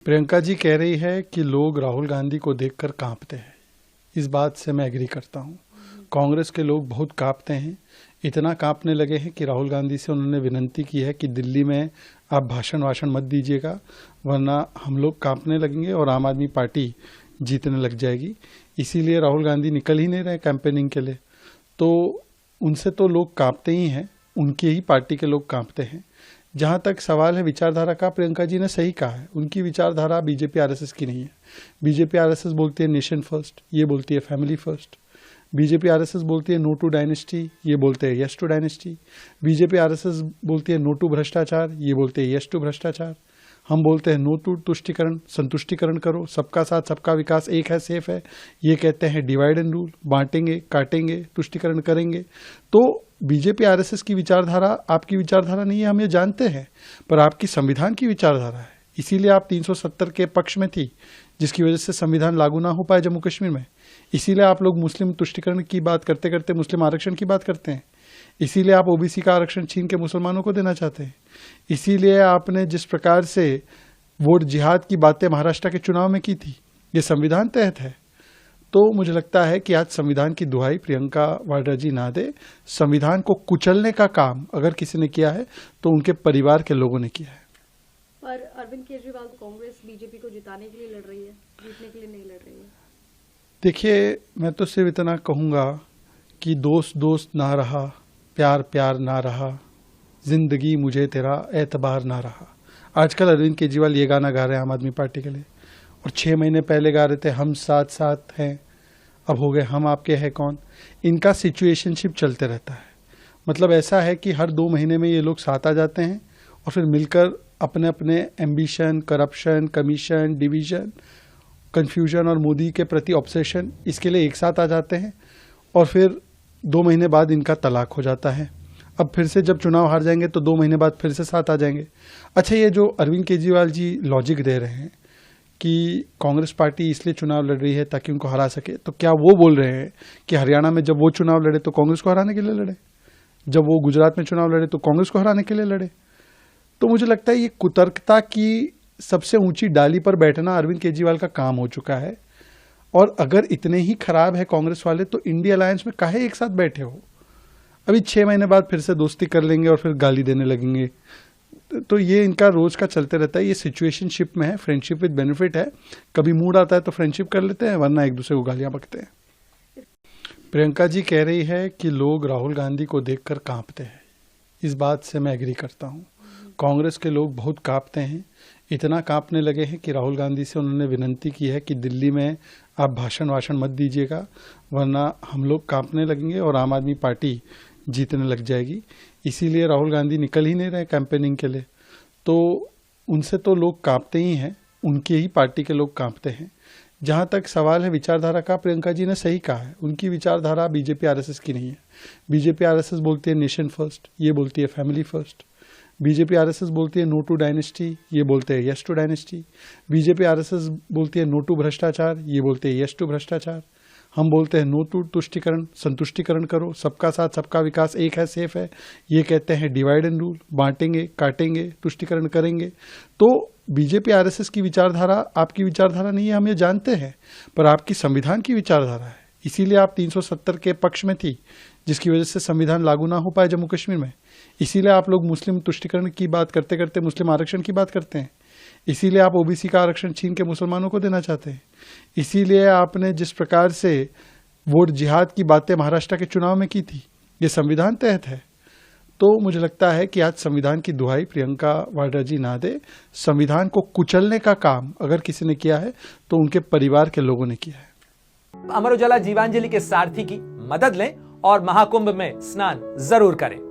प्रियंका जी कह रही है कि लोग राहुल गांधी को देखकर कांपते हैं। इस बात से मैं एग्री करता हूं। कांग्रेस के लोग बहुत कांपते हैं, इतना कांपने लगे हैं कि राहुल गांधी से उन्होंने विनती की है कि दिल्ली में आप भाषण मत दीजिएगा, वरना हम लोग कांपने लगेंगे और आम आदमी पार्टी जीतने लग जाएगी। इसीलिए राहुल गांधी निकल ही नहीं रहे कैंपेनिंग के लिए। तो उनसे तो लोग कांपते ही हैं, उनकी ही पार्टी के लोग कांपते हैं। जहां तक सवाल है विचारधारा का, प्रियंका जी ने सही कहा है, उनकी विचारधारा बीजेपी आरएसएस की नहीं है। बीजेपी आरएसएस बोलती है नेशन फर्स्ट, ये बोलती है फैमिली फर्स्ट। बीजेपी आरएसएस बोलती है नो टू डायनेस्टी, ये बोलते हैं yes to dynasty. BJP RSS बोलती है नो टू भ्रष्टाचार, ये बोलते हैं यस टू भ्रष्टाचार। हम बोलते हैं नो टू तुष्टिकरण, संतुष्टिकरण करो, सबका साथ सबका विकास, एक है सेफ है। ये कहते हैं डिवाइड एंड रूल, बांटेंगे काटेंगे तुष्टिकरण करेंगे। तो बीजेपी आरएसएस की विचारधारा आपकी विचारधारा नहीं है, हम ये जानते हैं, पर आपकी संविधान की विचारधारा है। इसीलिए आप 370 के पक्ष में थी, जिसकी वजह से संविधान लागू ना हो पाए जम्मू कश्मीर में। इसीलिए आप लोग मुस्लिम तुष्टिकरण की बात करते करते मुस्लिम आरक्षण की बात करते हैं। इसीलिए आप ओबीसी का आरक्षण छीन के मुसलमानों को देना चाहते हैं। इसीलिए आपने जिस प्रकार से वोट जिहाद की बातें महाराष्ट्र के चुनाव में की थी, ये संविधान तहत है। तो मुझे लगता है कि आज संविधान की दुहाई प्रियंका वाड्रा जी ना दे। संविधान को कुचलने का काम अगर किसी ने किया है तो उनके परिवार के लोगों ने किया है। पर अरविंद केजरीवाल तो कांग्रेस बीजेपी को जिताने के लिए लड़ रही है, जीतने के लिए नहीं लड़ रही है। देखिए, मैं तो सिर्फ इतना कहूंगा कि दोस्त दोस्त ना रहा, प्यार प्यार ना रहा, जिंदगी मुझे तेरा एतबार ना रहा। आजकल अरविंद केजरीवाल ये गाना गा रहे हैं आम आदमी पार्टी के लिए, और 6 महीने पहले गा रहे थे हम साथ साथ हैं, अब हो गए हम आपके हैं कौन। इनका सिचुएशनशिप चलते रहता है। मतलब ऐसा है कि हर 2 महीने में ये लोग साथ आ जाते हैं और फिर मिलकर अपने अपने ambition, corruption, commission, division, confusion और मोदी के प्रति ऑब्सेशन, इसके लिए एक साथ आ जाते हैं और फिर 2 महीने बाद इनका तलाक हो जाता है। अब फिर से जब चुनाव हार जाएंगे तो 2 महीने बाद फिर से साथ आ जाएंगे। अच्छा, ये जो अरविंद केजरीवाल जी लॉजिक दे रहे हैं कि कांग्रेस पार्टी इसलिए चुनाव लड़ रही है ताकि उनको हरा सके, तो क्या वो बोल रहे हैं कि हरियाणा में जब वो चुनाव लड़े तो कांग्रेस को हराने के लिए लड़े, जब वो गुजरात में चुनाव लड़े तो कांग्रेस को हराने के लिए लड़े? तो मुझे लगता है ये कुतर्कता की सबसे ऊंची डाली पर बैठना अरविंद केजरीवाल का काम हो चुका है। और अगर इतने ही खराब है कांग्रेस वाले तो इंडिया अलायंस में काहे एक साथ बैठे हो? अभी 6 महीने बाद फिर से दोस्ती कर लेंगे और फिर गाली देने लगेंगे। तो ये इनका रोज का चलते रहता है। ये सिचुएशनशिप में है, फ्रेंडशिप विद बेनिफिट है। कभी मूड आता है तो फ्रेंडशिप कर लेते हैं, वरना एक दूसरे को गालियां बकते हैं। प्रियंका जी कह रही है कि लोग राहुल गांधी को देखकर कांपते हैं। इस बात से मैं एग्री करता हूं। कांग्रेस के लोग बहुत कांपते हैं, इतना कांपने लगे हैं कि राहुल गांधी से उन्होंने विनती की है कि दिल्ली में आप भाषण मत दीजिएगा, वरना हम लोग कांपने लगेंगे और आम आदमी पार्टी जीतने लग जाएगी। इसीलिए राहुल गांधी निकल ही नहीं रहे कैंपेनिंग के लिए। तो उनसे तो लोग कांपते ही हैं, उनकी ही पार्टी के लोग कांपते हैं। जहां तक सवाल है विचारधारा का, प्रियंका जी ने सही कहा है, उनकी विचारधारा बीजेपी आरएसएस की नहीं है। बीजेपी आरएसएस बोलती है नेशन फर्स्ट, ये बोलती है फैमिली फर्स्ट। बीजेपी आरएसएस बोलती है नो टू डायनेस्टी, ये बोलते हैं yes to dynasty. BJP RSS बोलती है नो टू भ्रष्टाचार, ये बोलते हैं यस टू भ्रष्टाचार। हम बोलते हैं नो टू तुष्टिकरण, संतुष्टिकरण करो, सबका साथ सबका विकास, एक है सेफ है। ये कहते हैं डिवाइड एंड रूल, बांटेंगे काटेंगे तुष्टिकरण करेंगे। तो बीजेपी आरएसएस की विचारधारा आपकी विचारधारा नहीं है, हम ये जानते हैं, पर आपकी संविधान की विचारधारा है। इसीलिए आप 370 के पक्ष में थी, जिसकी वजह से संविधान लागू ना हो पाए जम्मू कश्मीर में। इसीलिए आप लोग मुस्लिम तुष्टिकरण की बात करते करते मुस्लिम आरक्षण की बात करते हैं। इसीलिए आप ओबीसी का आरक्षण छीन के मुसलमानों को देना चाहते हैं। इसीलिए आपने जिस प्रकार से वोट जिहाद की बातें महाराष्ट्र के चुनाव में की थी, ये संविधान तहत है। तो मुझे लगता है कि आज संविधान की दुहाई प्रियंका वाड्रा जी ना दे। संविधान को कुचलने का काम अगर किसी ने किया है तो उनके परिवार के लोगों ने किया है। अमर उजाला जीवांजलि के सारथी की मदद लें और महाकुंभ में स्नान जरूर करें।